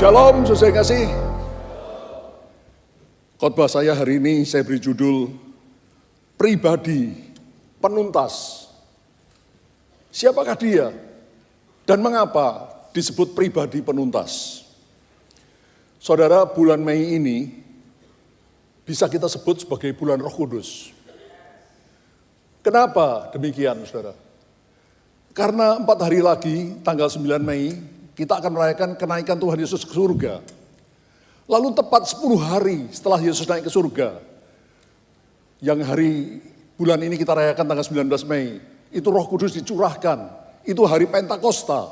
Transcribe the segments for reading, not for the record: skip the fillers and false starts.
Shalom, saya kasih. Khotbah saya hari ini saya beri judul Pribadi Penuntas. Siapakah dia dan mengapa disebut pribadi penuntas? Saudara, bulan Mei ini bisa kita sebut sebagai bulan Roh Kudus. Kenapa demikian, saudara? Karena 4 hari lagi, tanggal 9 Mei, kita akan merayakan kenaikan Tuhan Yesus ke surga. Lalu tepat 10 hari setelah Yesus naik ke surga, yang hari bulan ini kita rayakan tanggal 19 Mei, itu Roh Kudus dicurahkan. Itu hari Pentakosta.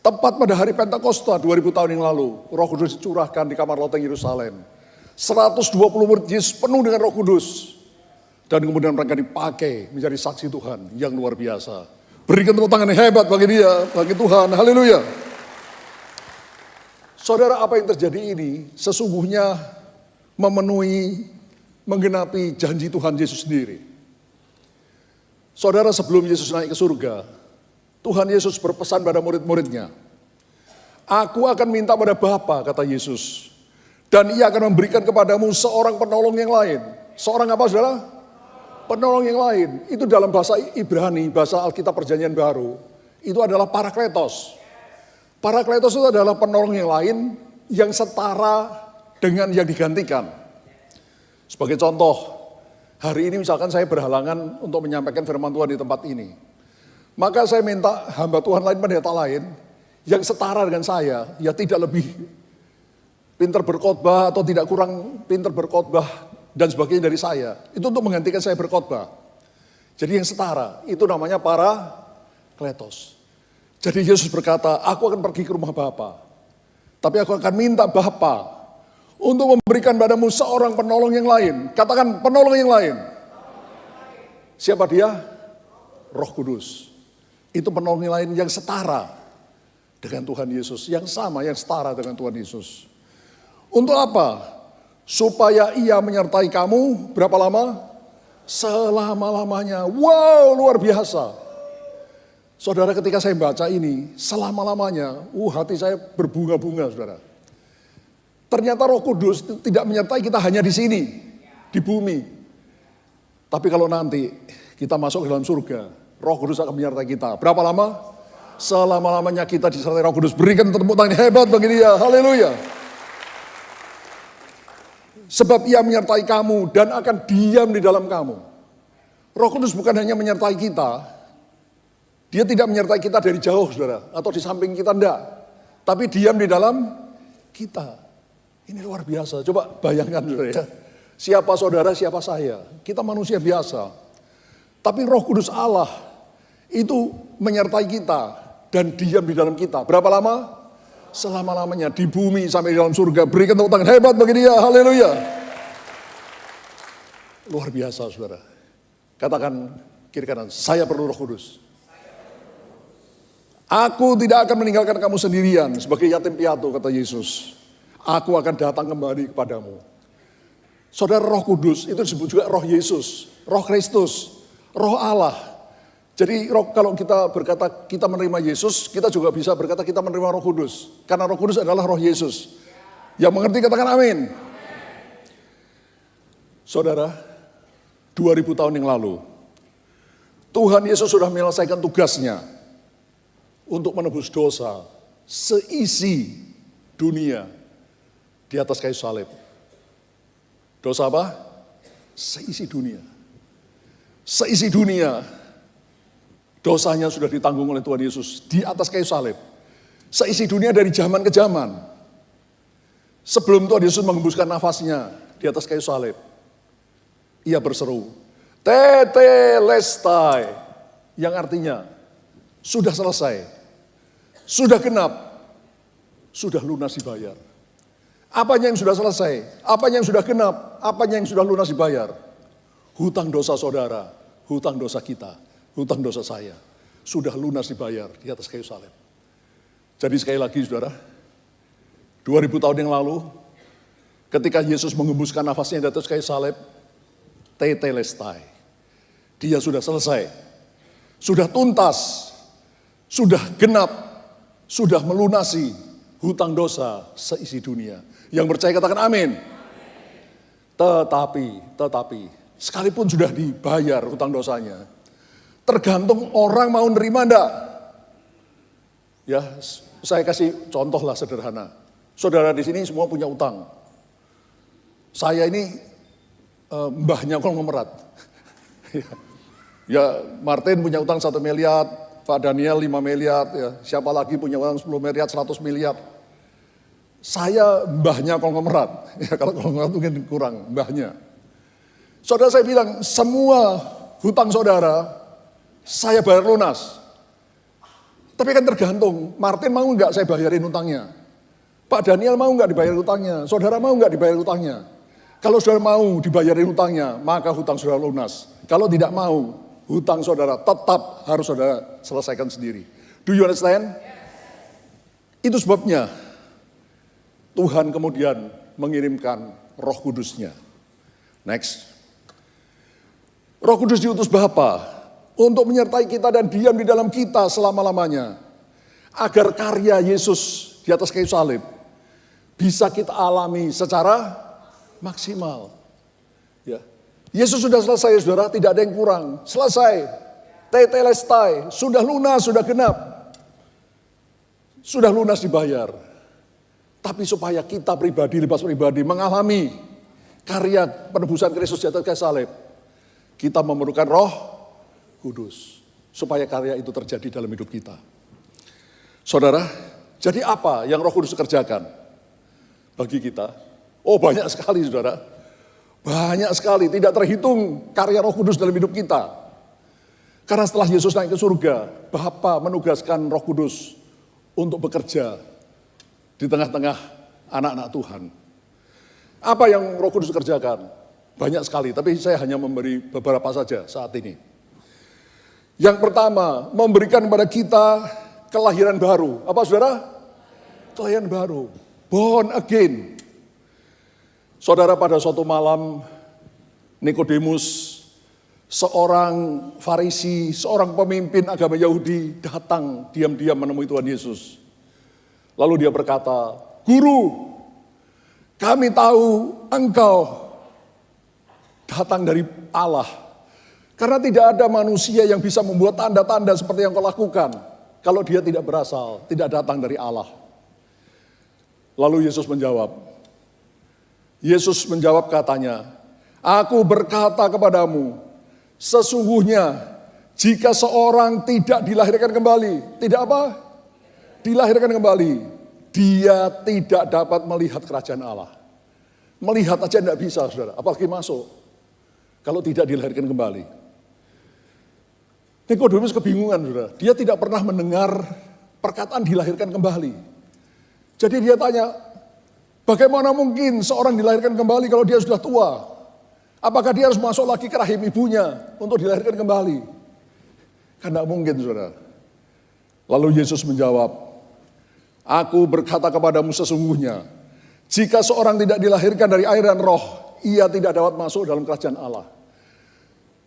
Tepat pada hari Pentakosta 2000 tahun yang lalu, Roh Kudus dicurahkan di kamar loteng Yerusalem. 120 murid Yesus penuh dengan Roh Kudus. Dan kemudian mereka dipakai menjadi saksi Tuhan yang luar biasa. Berikan tepuk tangan yang hebat bagi dia, bagi Tuhan. Haleluya. Saudara, apa yang terjadi ini sesungguhnya menggenapi janji Tuhan Yesus sendiri. Saudara, sebelum Yesus naik ke surga, Tuhan Yesus berpesan pada murid-muridnya. Aku akan minta pada Bapa, kata Yesus, dan ia akan memberikan kepadamu seorang penolong yang lain. Seorang apa, saudara? Penolong yang lain. Itu dalam bahasa Ibrani, bahasa Alkitab Perjanjian Baru, itu adalah Parakletos. Parakletos itu adalah penolong yang lain yang setara dengan yang digantikan. Sebagai contoh, hari ini misalkan saya berhalangan untuk menyampaikan firman Tuhan di tempat ini. Maka saya minta hamba Tuhan lain, pendeta lain, yang setara dengan saya, ya tidak lebih pintar berkhotbah atau tidak kurang pintar berkhotbah dan sebagainya dari saya. Itu untuk menggantikan saya berkhotbah. Jadi yang setara, itu namanya Parakletos. Jadi Yesus berkata, aku akan pergi ke rumah Bapa. Tapi aku akan minta Bapa untuk memberikan padamu seorang penolong yang lain. Katakan penolong yang lain. Siapa dia? Roh Kudus. Itu penolong yang lain yang setara dengan Tuhan Yesus. Yang sama, yang setara dengan Tuhan Yesus. Untuk apa? Supaya ia menyertai kamu berapa lama? Selama-lamanya. Wow, luar biasa. Saudara, ketika saya baca ini, selama-lamanya, hati saya berbunga-bunga, saudara. Ternyata Roh Kudus tidak menyertai kita hanya di sini, di bumi. Tapi kalau nanti kita masuk ke dalam surga, Roh Kudus akan menyertai kita. Berapa lama? Selama-lamanya kita disertai Roh Kudus. Berikan tepuk tangan hebat bagi dia. Haleluya. Sebab ia menyertai kamu dan akan diam di dalam kamu. Roh Kudus bukan hanya menyertai kita. Dia tidak menyertai kita dari jauh, saudara, atau di samping kita, enggak. Tapi diam di dalam kita. Ini luar biasa. Coba bayangkan, saudara, ya. Siapa saudara, siapa saya. Kita manusia biasa. Tapi Roh Kudus Allah itu menyertai kita dan diam di dalam kita. Berapa lama? Selama-lamanya di bumi sampai di dalam surga. Berikan tepuk tangan hebat bagi dia. Haleluya. Luar biasa, saudara. Katakan kiri kanan, saya perlu Roh Kudus. Aku tidak akan meninggalkan kamu sendirian sebagai yatim piatu, kata Yesus. Aku akan datang kembali kepadamu. Saudara, Roh Kudus itu disebut juga Roh Yesus, Roh Kristus, Roh Allah. Jadi kalau kita berkata kita menerima Yesus, kita juga bisa berkata kita menerima Roh Kudus. Karena Roh Kudus adalah Roh Yesus. Yang mengerti katakan amin. Saudara, 2000 tahun yang lalu, Tuhan Yesus sudah menyelesaikan tugasnya untuk menebus dosa seisi dunia di atas kayu salib. Dosa apa? Seisi dunia. Seisi dunia. Dosanya sudah ditanggung oleh Tuhan Yesus di atas kayu salib. Seisi dunia dari zaman ke zaman. Sebelum Tuhan Yesus menghembuskan nafasnya di atas kayu salib, ia berseru, Tetelestai, yang artinya sudah selesai. Sudah genap, sudah lunas dibayar. Apanya yang sudah selesai? Apanya yang sudah genap? Apanya yang sudah lunas dibayar? Hutang dosa saudara, hutang dosa kita, hutang dosa saya. Sudah lunas dibayar di atas kayu salib. Jadi sekali lagi, saudara, 2000 tahun yang lalu, ketika Yesus mengembuskan nafasnya di atas kayu salib, Tetelestai. Dia sudah selesai, sudah tuntas, sudah genap, sudah melunasi hutang dosa seisi dunia. Yang percaya katakan amin. Tetapi, sekalipun sudah dibayar hutang dosanya, tergantung orang mau nerima enggak. Ya, saya kasih contoh lah sederhana. Saudara di sini semua punya utang. Saya ini mbahnya konglomerat. Ya, Martin punya utang 1 miliar, Pak Daniel 5 miliar, ya. Siapa lagi punya utang 10 miliar, 100 miliar. Saya mbahnya konglomerat. Ya, kalau konglomerat mungkin kurang, mbahnya. Saudara saya bilang, semua hutang saudara, saya bayar lunas. Tapi kan tergantung, Martin mau nggak saya bayarin hutangnya? Pak Daniel mau nggak dibayar hutangnya? Saudara mau nggak dibayar hutangnya? Kalau saudara mau dibayarin hutangnya, maka hutang saudara lunas. Kalau tidak mau, hutang saudara tetap harus saudara selesaikan sendiri. Do you understand? Itu sebabnya Tuhan kemudian mengirimkan Roh Kudus-Nya. Next. Roh Kudus diutus Bapa untuk menyertai kita dan diam di dalam kita selama-lamanya. Agar karya Yesus di atas kayu salib bisa kita alami secara maksimal. Ya. Yesus sudah selesai, saudara, tidak ada yang kurang. Selesai. Tetelestai, sudah lunas, sudah genap. Sudah lunas dibayar. Tapi supaya kita pribadi, lepas pribadi, mengalami karya penebusan Kristus di atas kayu salib, kita memerlukan Roh Kudus. Supaya karya itu terjadi dalam hidup kita. Saudara, jadi apa yang Roh Kudus kerjakan bagi kita? Oh, banyak sekali, saudara. Banyak sekali, tidak terhitung karya Roh Kudus dalam hidup kita. Karena setelah Yesus naik ke surga, Bapa menugaskan Roh Kudus untuk bekerja di tengah-tengah anak-anak Tuhan. Apa yang Roh Kudus kerjakan? Banyak sekali, tapi saya hanya memberi beberapa saja saat ini. Yang pertama, memberikan kepada kita kelahiran baru. Apa, saudara? Kelahiran baru. Born again. Saudara, pada suatu malam, Nikodemus, seorang Farisi, seorang pemimpin agama Yahudi, datang diam-diam menemui Tuhan Yesus. Lalu dia berkata, "Guru, kami tahu engkau datang dari Allah. Karena tidak ada manusia yang bisa membuat tanda-tanda seperti yang kau lakukan kalau dia tidak berasal, tidak datang dari Allah." Lalu Yesus menjawab katanya, "Aku berkata kepadamu, sesungguhnya jika seorang tidak dilahirkan kembali," tidak apa? Dilahirkan kembali, dia tidak dapat melihat kerajaan Allah. Melihat aja tidak bisa, saudara, apalagi masuk. Kalau tidak dilahirkan kembali. Nikodemus kebingungan, saudara. Dia tidak pernah mendengar perkataan dilahirkan kembali. Jadi dia tanya, bagaimana mungkin seorang dilahirkan kembali kalau dia sudah tua? Apakah dia harus masuk lagi ke rahim ibunya untuk dilahirkan kembali? Kan tidak mungkin, saudara. Lalu Yesus menjawab, "Aku berkata kepadamu sesungguhnya, jika seorang tidak dilahirkan dari air dan roh, ia tidak dapat masuk dalam kerajaan Allah."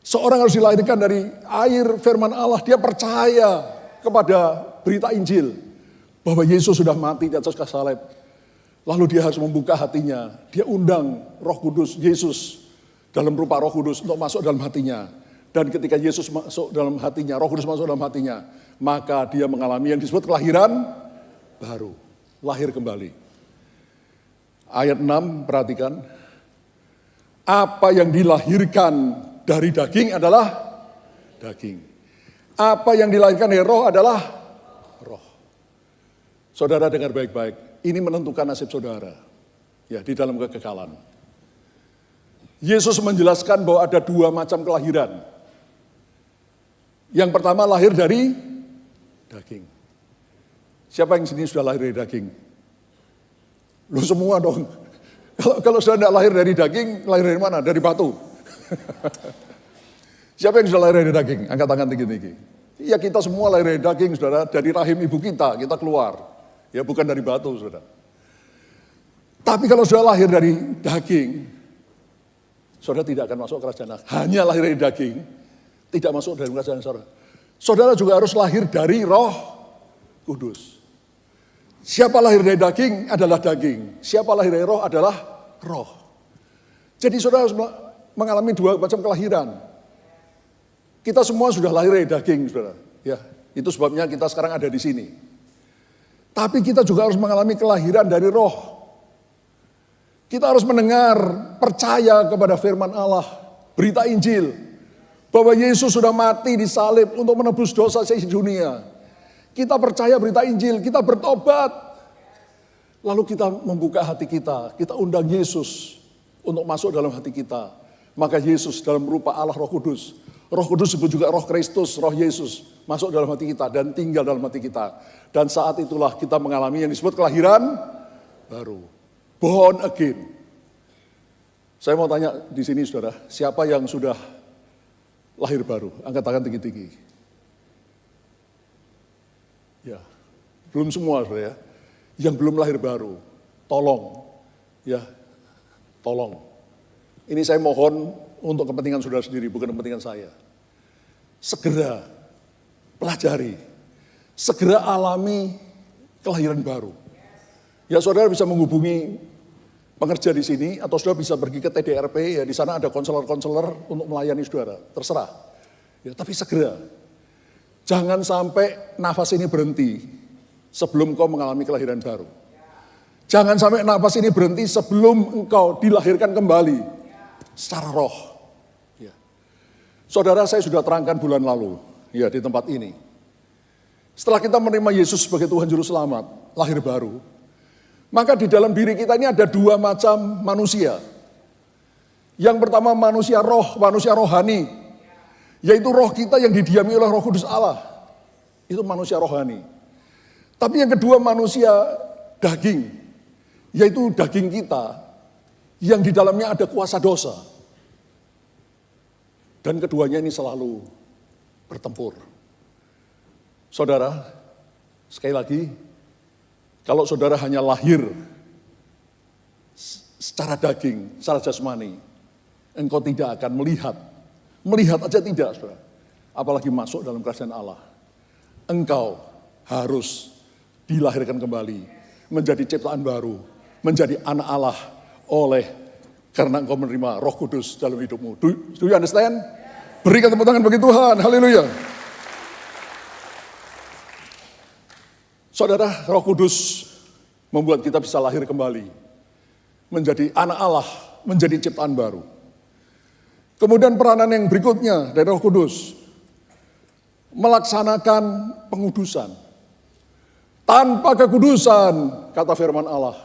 Seorang harus dilahirkan dari air firman Allah. Dia percaya kepada berita Injil bahwa Yesus sudah mati di atas kayu salib. Lalu dia harus membuka hatinya. Dia undang Roh Kudus, Yesus dalam rupa Roh Kudus untuk masuk dalam hatinya. Dan ketika Yesus masuk dalam hatinya, Roh Kudus masuk dalam hatinya, maka dia mengalami yang disebut kelahiran baru, lahir kembali. Ayat 6, perhatikan. Apa yang dilahirkan dari daging adalah daging. Apa yang dilahirkan dari roh adalah roh. Saudara dengar baik-baik, ini menentukan nasib saudara. Ya, di dalam kekekalan. Yesus menjelaskan bahwa ada 2 macam kelahiran. Yang pertama lahir dari daging. Siapa yang sini sudah lahir dari daging? Lu semua dong. Kalau sudah tidak lahir dari daging, lahir dari mana? Dari batu. Siapa yang sudah lahir dari daging? Angkat tangan tinggi-tinggi. Ya, kita semua lahir dari daging, saudara. Dari rahim ibu kita keluar. Ya, bukan dari batu, saudara. Tapi kalau sudah lahir dari daging, saudara tidak akan masuk kerajaan Allah. Hanya lahir dari daging, tidak masuk dalam kerajaan saudara. Saudara juga harus lahir dari Roh Kudus. Siapa lahir dari daging adalah daging. Siapa lahir dari roh adalah roh. Jadi saudara harus mengalami dua macam kelahiran. Kita semua sudah lahir dari daging, saudara. Ya, itu sebabnya kita sekarang ada di sini. Tapi kita juga harus mengalami kelahiran dari roh. Kita harus mendengar, percaya kepada firman Allah, berita Injil, bahwa Yesus sudah mati di salib untuk menebus dosa seisi dunia. Kita percaya berita Injil, kita bertobat. Lalu kita membuka hati kita undang Yesus untuk masuk dalam hati kita. Maka Yesus dalam rupa Allah Roh Kudus. Roh Kudus disebut juga Roh Kristus, Roh Yesus, masuk dalam hati kita dan tinggal dalam hati kita. Dan saat itulah kita mengalami yang disebut kelahiran baru. Born again. Saya mau tanya di sini saudara, siapa yang sudah lahir baru? Angkat tangan tinggi-tinggi. Ya, belum semua saudara ya. Yang belum lahir baru, tolong. Ya, tolong. Ini saya mohon untuk kepentingan saudara sendiri, bukan kepentingan saya. Segera pelajari, segera alami kelahiran baru. Ya saudara bisa menghubungi pengerja di sini, atau saudara bisa pergi ke TDRP, ya di sana ada konselor-konselor untuk melayani saudara, terserah. Ya, tapi segera, jangan sampai nafas ini berhenti sebelum kau mengalami kelahiran baru. Jangan sampai nafas ini berhenti sebelum engkau dilahirkan kembali secara roh. Ya. Saudara, saya sudah terangkan bulan lalu, ya di tempat ini. Setelah kita menerima Yesus sebagai Tuhan Juru Selamat, lahir baru, maka di dalam diri kita ini ada dua macam manusia. Yang pertama manusia roh, manusia rohani. Yaitu roh kita yang didiami oleh Roh Kudus Allah. Itu manusia rohani. Tapi yang kedua manusia daging. Yaitu daging kita yang di dalamnya ada kuasa dosa. Dan keduanya ini selalu bertempur. Saudara, sekali lagi, kalau saudara hanya lahir secara daging, secara jasmani, engkau tidak akan melihat. Melihat aja tidak, saudara. Apalagi masuk dalam kerajaan Allah. Engkau harus dilahirkan kembali, menjadi ciptaan baru, menjadi anak Allah karena engkau menerima Roh Kudus dalam hidupmu. Do you understand? Berikan tepuk tangan bagi Tuhan, haleluya. Saudara, Roh Kudus membuat kita bisa lahir kembali, menjadi anak Allah, menjadi ciptaan baru. Kemudian peranan yang berikutnya dari Roh Kudus, melaksanakan pengudusan. Tanpa kekudusan, kata firman Allah,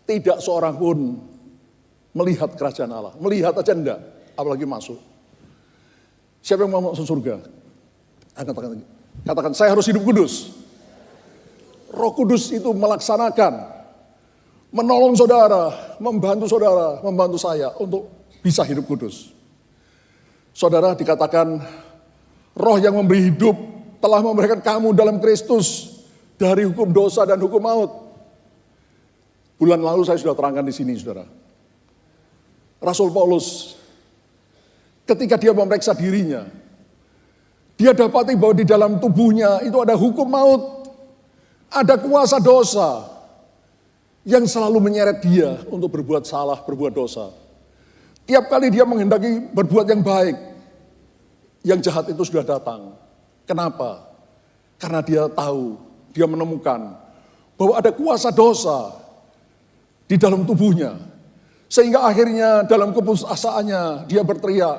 tidak seorang pun melihat kerajaan Allah. Melihat aja enggak, apalagi masuk. Siapa yang mau masuk surga? Katakan, saya harus hidup kudus. Roh Kudus itu melaksanakan, menolong saudara, membantu saya untuk bisa hidup kudus. Saudara, dikatakan roh yang memberi hidup telah memberikan kamu dalam Kristus dari hukum dosa dan hukum maut. Bulan lalu saya sudah terangkan di sini, saudara. Rasul Paulus, ketika dia memeriksa dirinya, dia dapati bahwa di dalam tubuhnya itu ada hukum maut. Ada kuasa dosa yang selalu menyeret dia untuk berbuat salah, berbuat dosa. Tiap kali dia menghendaki berbuat yang baik, yang jahat itu sudah datang. Kenapa? Karena dia tahu, dia menemukan bahwa ada kuasa dosa di dalam tubuhnya. Sehingga akhirnya dalam keputusasaannya dia berteriak,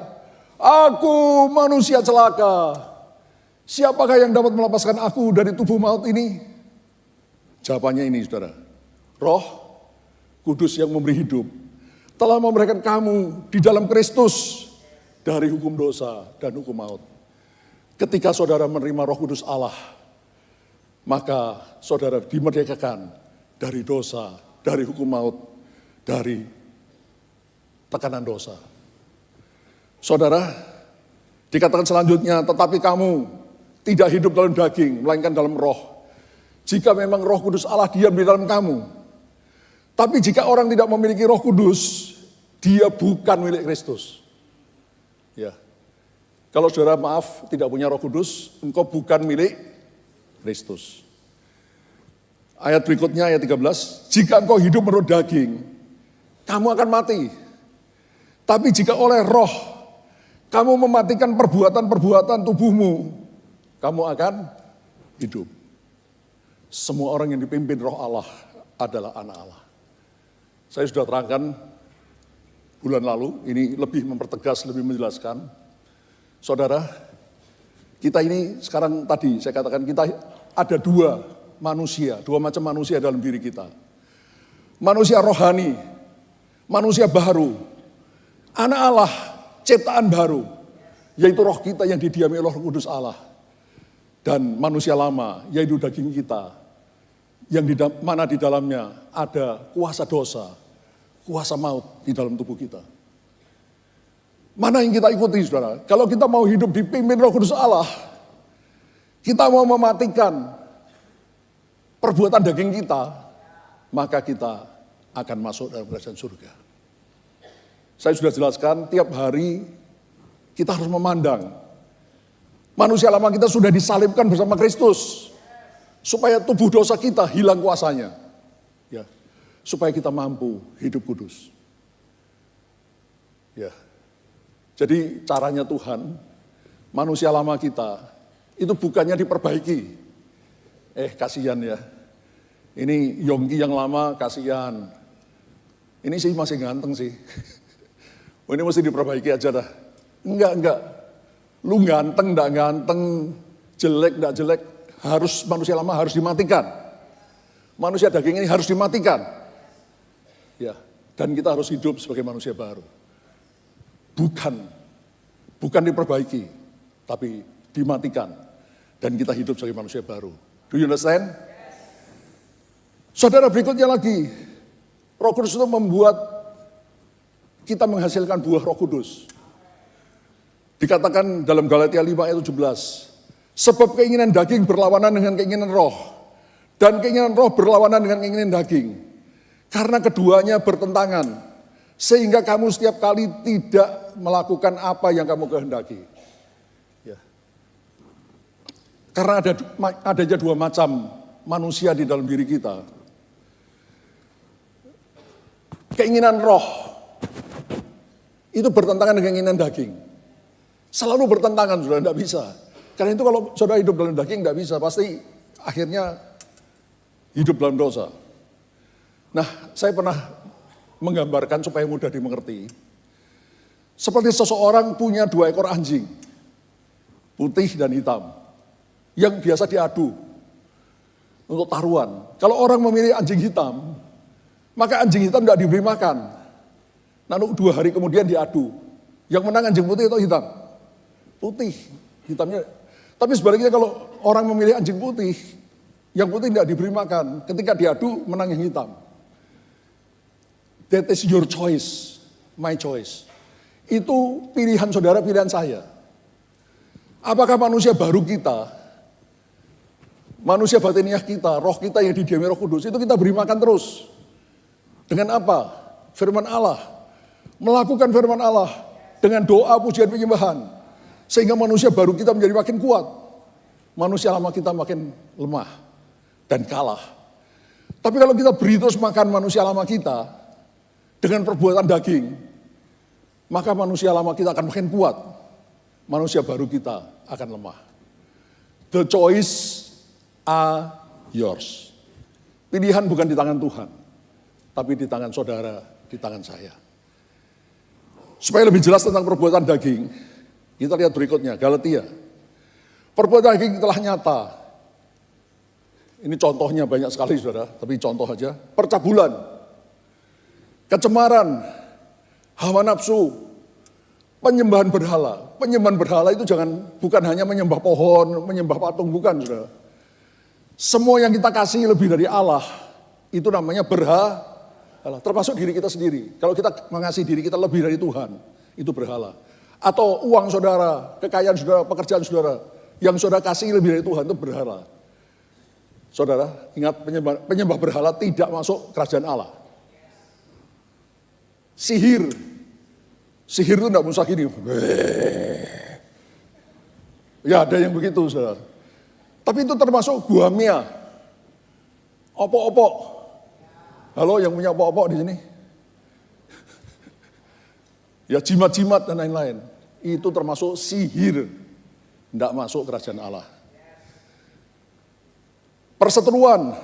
"Aku manusia celaka. Siapakah yang dapat melepaskan aku dari tubuh maut ini?" Jawabannya ini, saudara. Roh Kudus yang memberi hidup telah memberikan kamu di dalam Kristus dari hukum dosa dan hukum maut. Ketika saudara menerima Roh Kudus Allah, maka saudara dimerdekakan dari dosa, dari hukum maut, dari tekanan dosa. Saudara, dikatakan selanjutnya, tetapi kamu tidak hidup dalam daging, melainkan dalam roh. Jika memang Roh Kudus Allah diam di dalam kamu. Tapi jika orang tidak memiliki Roh Kudus, dia bukan milik Kristus. Ya. Kalau saudara tidak punya Roh Kudus, engkau bukan milik Kristus. Ayat berikutnya, ayat 13. Jika engkau hidup menurut daging, kamu akan mati. Tapi jika oleh roh, kamu mematikan perbuatan-perbuatan tubuhmu, kamu akan hidup. Semua orang yang dipimpin roh Allah adalah anak Allah. Saya sudah terangkan bulan lalu, ini lebih mempertegas, lebih menjelaskan. Saudara, kita ini sekarang tadi saya katakan kita ada dua macam manusia dalam diri kita. Manusia rohani, manusia baru, anak Allah, ciptaan baru, yaitu roh kita yang didiami oleh Roh Kudus Allah. Dan manusia lama, yaitu daging kita, yang mana di dalamnya ada kuasa dosa, kuasa maut di dalam tubuh kita. Mana yang kita ikuti, saudara? Kalau kita mau hidup dipimpin Roh Kudus Allah, kita mau mematikan perbuatan daging kita, maka kita akan masuk dalam kerajaan surga. Saya sudah jelaskan, tiap hari kita harus memandang manusia lama kita sudah disalibkan bersama Kristus, supaya tubuh dosa kita hilang kuasanya, ya, supaya kita mampu hidup kudus. Ya, jadi caranya Tuhan, manusia lama kita itu bukannya diperbaiki. Kasihan ya, ini Yongki yang lama kasihan, ini sih masih ganteng sih. Ini mesti diperbaiki aja dah. Enggak. Lu ganteng, enggak ganteng, jelek, enggak jelek, harus manusia lama harus dimatikan. Manusia daging ini harus dimatikan. Ya, dan kita harus hidup sebagai manusia baru. Bukan diperbaiki, tapi dimatikan. Dan kita hidup sebagai manusia baru. Do you understand? Saudara, berikutnya lagi, Roh Kudus itu membuat kita menghasilkan buah Roh Kudus. Dikatakan dalam Galatia 5 ayat 17, sebab keinginan daging berlawanan dengan keinginan roh, dan keinginan roh berlawanan dengan keinginan daging. Karena keduanya bertentangan, sehingga kamu setiap kali tidak melakukan apa yang kamu kehendaki. Ya. Karena adanya dua macam manusia di dalam diri kita. Keinginan roh itu bertentangan dengan keinginan daging. Selalu bertentangan, saudara, tidak bisa. Karena itu kalau saudara hidup dalam daging tidak bisa, pasti akhirnya hidup dalam dosa. Nah, saya pernah menggambarkan supaya mudah dimengerti. Seperti seseorang punya 2 ekor anjing, putih dan hitam, yang biasa diadu untuk taruhan. Kalau orang memilih anjing hitam, maka anjing hitam tidak diberi makan. Lalu 2 hari kemudian diadu. Yang menang anjing putih atau hitam? Putih, hitamnya. Tapi sebaliknya kalau orang memilih anjing putih, yang putih tidak diberi makan. Ketika diadu, menang yang hitam. That is your choice, my choice. Itu pilihan saudara, pilihan saya. Apakah manusia baru kita, manusia batiniah kita, roh kita yang didiami Roh Kudus, itu kita beri makan terus. Dengan apa? Firman Allah. Melakukan firman Allah dengan doa, pujian, penyembahan. Sehingga manusia baru kita menjadi makin kuat. Manusia lama kita makin lemah dan kalah. Tapi kalau kita beri terus makan manusia lama kita dengan perbuatan daging, maka manusia lama kita akan makin kuat. Manusia baru kita akan lemah. The choice are yours. Pilihan bukan di tangan Tuhan, tapi di tangan saudara, di tangan saya. Supaya lebih jelas tentang perbuatan daging, kita lihat berikutnya, Galatia. Perbuatan daging telah nyata. Ini contohnya banyak sekali, saudara, tapi contoh aja. Percabulan, kecemaran, hawa nafsu, penyembahan berhala. Penyembahan berhala itu bukan hanya menyembah pohon, menyembah patung, bukan, saudara. Semua yang kita kasih lebih dari Allah, itu namanya berhala. Termasuk diri kita sendiri. Kalau kita mengasihi diri kita lebih dari Tuhan, itu berhala. Atau uang saudara, kekayaan saudara, pekerjaan saudara, yang saudara kasih lebih dari Tuhan, itu berhala. Saudara, ingat penyembah berhala tidak masuk kerajaan Allah. Sihir itu tidak usah gini. Ya ada yang begitu, saudara. Tapi itu termasuk guamia. Opok-opok. Halo yang punya opok-opok di sini? Ya jimat-jimat dan lain-lain. Itu termasuk sihir. Tidak masuk kerajaan Allah. Perseteruan,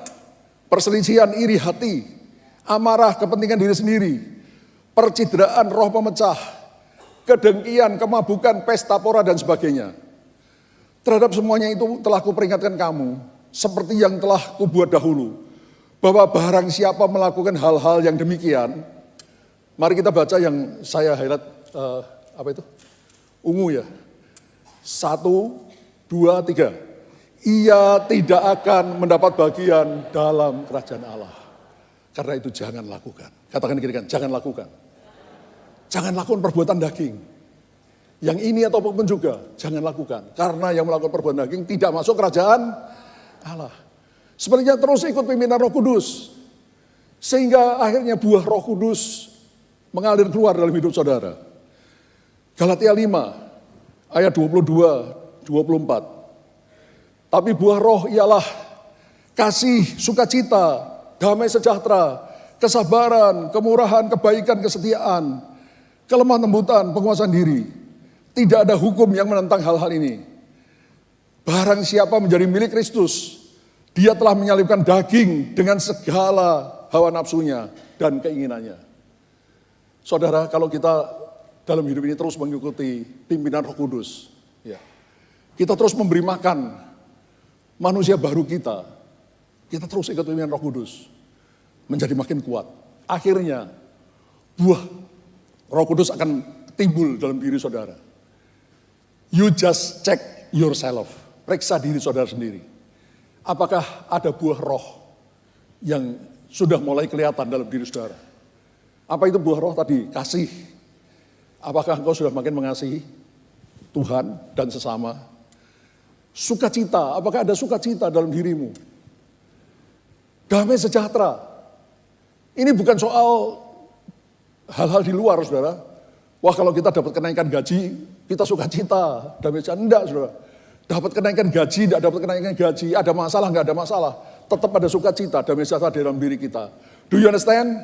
perselisihan, iri hati, amarah, kepentingan diri sendiri, percideraan, roh pemecah, kedengkian, kemabukan, pesta pora dan sebagainya. Terhadap semuanya itu telah kuperingatkan kamu, seperti yang telah kubuat dahulu, bahwa barang siapa melakukan hal-hal yang demikian, mari kita baca yang saya highlight, ungu ya. 1, 2, 3. Ia tidak akan mendapat bagian dalam kerajaan Allah. Karena itu jangan lakukan. Katakan kiri kan, jangan lakukan. Jangan lakukan perbuatan daging. Yang ini atau apapun juga, jangan lakukan. Karena yang melakukan perbuatan daging tidak masuk kerajaan Allah. Sebaliknya terus ikut pimpinan Roh Kudus. Sehingga akhirnya buah Roh Kudus mengalir keluar dalam hidup saudara. Galatia 5 ayat 22, 24. Tapi buah roh ialah kasih, sukacita, damai sejahtera, kesabaran, kemurahan, kebaikan, kesetiaan, kelemah lembutan, penguasaan diri. Tidak ada hukum yang menentang hal-hal ini. Barang siapa menjadi milik Kristus, dia telah menyalibkan daging dengan segala hawa nafsunya dan keinginannya. Saudara, kalau kita dalam hidup ini terus mengikuti pimpinan Roh Kudus, ya, kita terus memberi makan manusia baru kita terus ikut pimpinan Roh Kudus, menjadi makin kuat. Akhirnya, buah Roh Kudus akan timbul dalam diri saudara. You just check yourself, periksa diri saudara sendiri. Apakah ada buah roh yang sudah mulai kelihatan dalam diri saudara? Apa itu buah roh tadi? Kasih. Apakah engkau sudah makin mengasihi Tuhan dan sesama? Sukacita, apakah ada sukacita dalam dirimu? Damai sejahtera. Ini bukan soal hal-hal di luar, saudara. Wah, kalau kita dapat kenaikan gaji, kita sukacita. Damai sejahtera, enggak, saudara. Dapat kenaikan gaji, enggak dapat kenaikan gaji, ada masalah, enggak ada masalah. Tetap ada sukacita, damai sejahtera di dalam diri kita. Do you understand?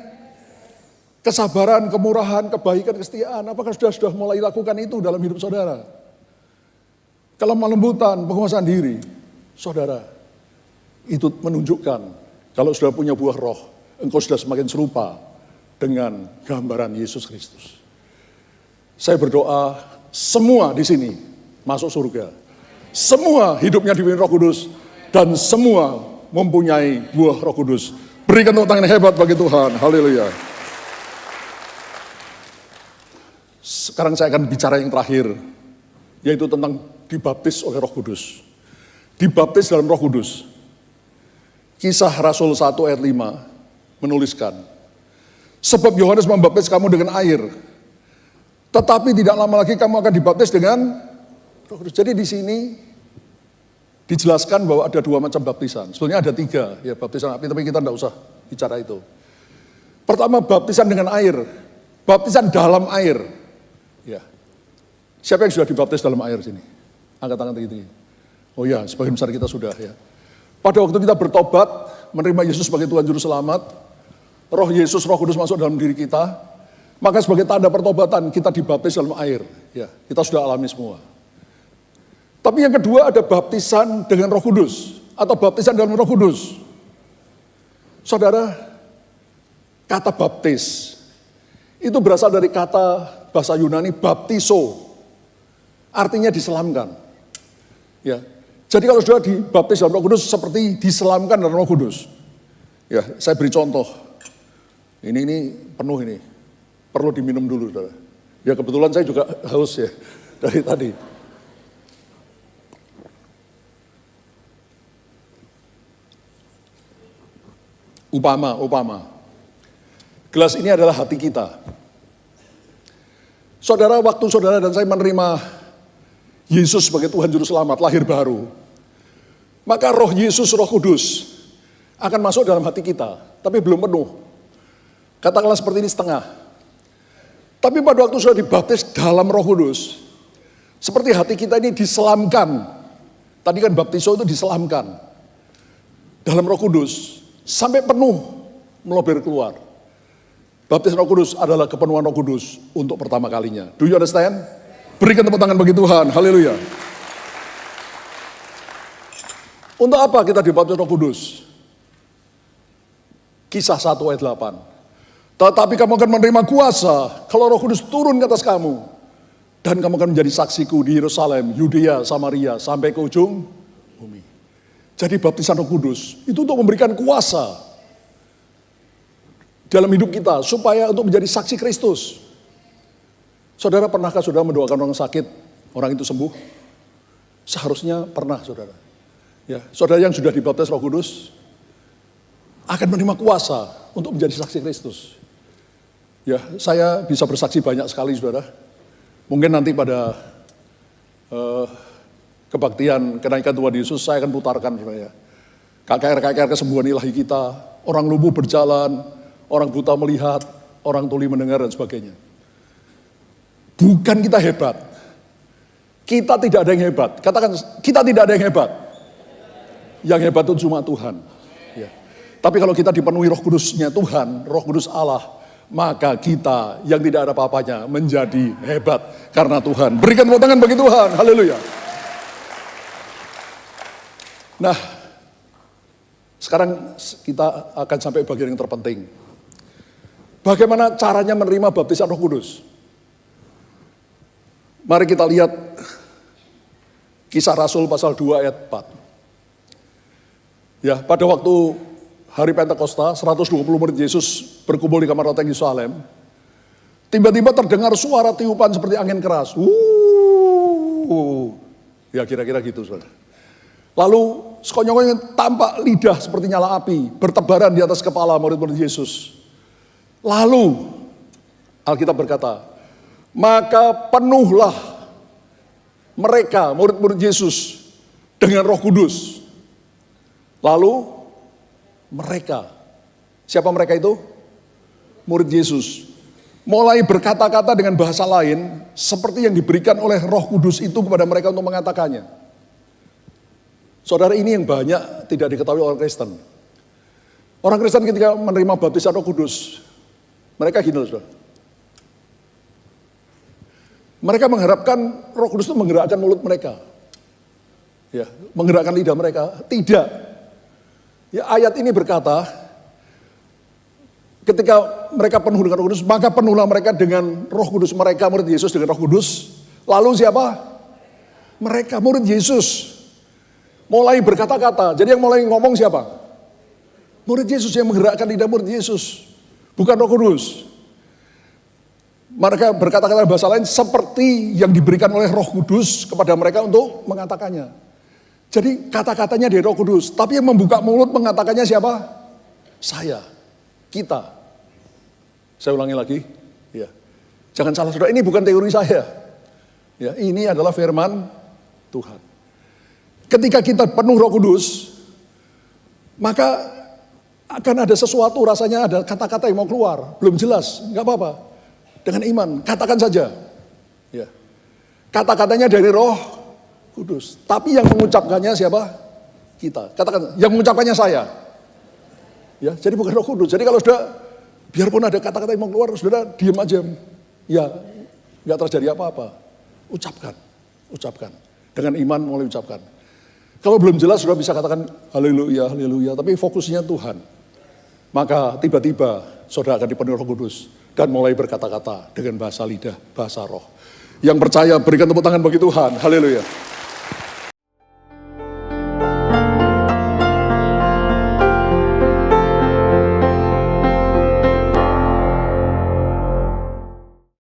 Kesabaran, kemurahan, kebaikan, kesetiaan. Apakah sudah mulai lakukan itu dalam hidup saudara? Kelemah lembutan, penguasaan diri. Saudara, itu menunjukkan kalau sudah punya buah roh, engkau sudah semakin serupa dengan gambaran Yesus Kristus. Saya berdoa semua di sini masuk surga. Semua hidupnya dipimpin Roh Kudus dan semua mempunyai buah Roh Kudus. Berikan tepuk tangan hebat bagi Tuhan. Haleluya. Sekarang saya akan bicara yang terakhir, yaitu tentang dibaptis oleh Roh Kudus. Dibaptis dalam Roh Kudus. Kisah Rasul 1 ayat 5 menuliskan, sebab Yohanes membaptis kamu dengan air, tetapi tidak lama lagi kamu akan dibaptis dengan Roh Kudus. Jadi di sini dijelaskan bahwa ada dua macam baptisan. Sebenarnya ada tiga, ya baptisan api, tapi kita tidak usah bicara itu. Pertama, baptisan dengan air, baptisan dalam air. Ya. Siapa yang sudah dibaptis dalam air sini? Angkat tangan tinggi-tinggi. Oh ya, sebagian besar kita sudah ya. Pada waktu kita bertobat, menerima Yesus sebagai Tuhan Juru Selamat, Roh Yesus, Roh Kudus masuk dalam diri kita, maka sebagai tanda pertobatan kita dibaptis dalam air. Ya, kita sudah alami semua. Tapi yang kedua ada baptisan dengan Roh Kudus atau baptisan dalam Roh Kudus. Saudara, kata baptis itu berasal dari kata bahasa Yunani baptiso, artinya diselamkan. Ya, jadi kalau sudah dibaptis dalam Roh Kudus seperti diselamkan dalam Roh Kudus. Ya, saya beri contoh. Ini penuh ini, perlu diminum dulu, saudara. Ya kebetulan saya juga haus ya dari tadi. Upama. Gelas ini adalah hati kita. Saudara, waktu saudara dan saya menerima Yesus sebagai Tuhan Juru Selamat, lahir baru, maka Roh Yesus, Roh Kudus akan masuk dalam hati kita, tapi belum penuh. Katakanlah seperti ini setengah. Tapi pada waktu sudah dibaptis dalam Roh Kudus, seperti hati kita ini diselamkan. Tadi kan baptiso itu diselamkan dalam Roh Kudus. sampai penuh melober keluar. Baptisan Roh Kudus adalah kepenuhan Roh Kudus untuk pertama kalinya. Do you understand? Berikan tepuk tangan bagi Tuhan. Haleluya. Untuk apa kita dibaptis Roh Kudus? Kisah 1 ayat 8. Tetapi kamu akan menerima kuasa kalau Roh Kudus turun ke atas kamu. Dan kamu akan menjadi saksiku di Yerusalem, Yudea, Samaria, sampai ke ujung bumi. Jadi baptisan Roh Kudus itu untuk memberikan kuasa dalam hidup kita supaya untuk menjadi saksi Kristus. Saudara, pernahkah saudara mendoakan orang sakit, orang itu sembuh? Seharusnya pernah, saudara. Ya, saudara yang sudah dibaptis Roh Kudus akan menerima kuasa untuk menjadi saksi Kristus. Ya, saya bisa bersaksi banyak sekali, saudara. Mungkin nanti pada kebaktian kenaikan Tuhan Yesus saya akan putarkan, saudara. KKR kesembuhan ilahi kita, orang lumpuh berjalan, orang buta melihat, orang tuli mendengar dan sebagainya. Bukan kita hebat. Kita tidak ada yang hebat. Katakan, kita tidak ada yang hebat. Yang hebat itu cuma Tuhan. Ya. Tapi kalau kita dipenuhi Roh Kudusnya Tuhan, Roh Kudus Allah, maka kita yang tidak ada apa-apanya menjadi hebat karena Tuhan. Berikan tepuk tangan bagi Tuhan. Haleluya. Nah, sekarang kita akan sampai bagian yang terpenting. Bagaimana caranya menerima baptisan Roh Kudus? Mari kita lihat Kisah Rasul pasal 2 ayat 4. Ya, pada waktu hari Pentakosta, 120 murid Yesus berkumpul di kamar roteng Yerusalem. Tiba-tiba terdengar suara tiupan seperti angin keras. Ya kira-kira gitu, saudara. Lalu sekonyong-konyong tampak lidah seperti nyala api, bertebaran di atas kepala murid-murid Yesus. Lalu Alkitab berkata, maka penuhlah mereka, murid-murid Yesus, dengan Roh Kudus. Lalu mereka, siapa mereka itu? Murid Yesus. Mulai berkata-kata dengan bahasa lain, seperti yang diberikan oleh Roh Kudus itu kepada mereka untuk mengatakannya. Saudara, ini yang banyak tidak diketahui orang Kristen. Orang Kristen ketika menerima baptisan Roh Kudus, mereka gini loh, saudara. Mereka mengharapkan Roh Kudus itu menggerakkan mulut mereka. Ya, menggerakkan lidah mereka. Tidak. Ya, ayat ini berkata, ketika mereka penuh dengan Roh Kudus, maka penuhlah mereka dengan Roh Kudus. Mereka murid Yesus dengan Roh Kudus. Lalu siapa? Mereka murid Yesus mulai berkata-kata. Jadi yang mulai ngomong siapa? Murid Yesus yang menggerakkan lidah murid Yesus, bukan Roh Kudus. Mereka berkata-kata bahasa lain seperti yang diberikan oleh Roh Kudus kepada mereka untuk mengatakannya. Jadi kata-katanya dari Roh Kudus, tapi yang membuka mulut mengatakannya siapa? Saya, kita. Saya ulangi lagi, ya. Jangan salah, saudara, ini bukan teori saya. Ya, ini adalah firman Tuhan. Ketika kita penuh Roh Kudus, maka akan ada sesuatu, rasanya ada kata-kata yang mau keluar, belum jelas, nggak apa-apa. Dengan iman, katakan saja. Ya. Kata-katanya dari Roh Kudus. Tapi yang mengucapkannya siapa? Kita. Katakan, yang mengucapkannya saya. Ya, jadi bukan Roh Kudus. Jadi kalau sudah, biarpun ada kata-kata yang mau keluar, saudara diam aja. Ya, nggak terjadi apa-apa. Ucapkan, ucapkan. Dengan iman mulai ucapkan. Kalau belum jelas, saudara bisa katakan haleluya, haleluya. Tapi fokusnya Tuhan. Maka tiba-tiba saudara akan dipenuhi Roh Kudus. Dan mulai berkata-kata dengan bahasa lidah, bahasa roh. Yang percaya berikan tepuk tangan bagi Tuhan. Haleluya.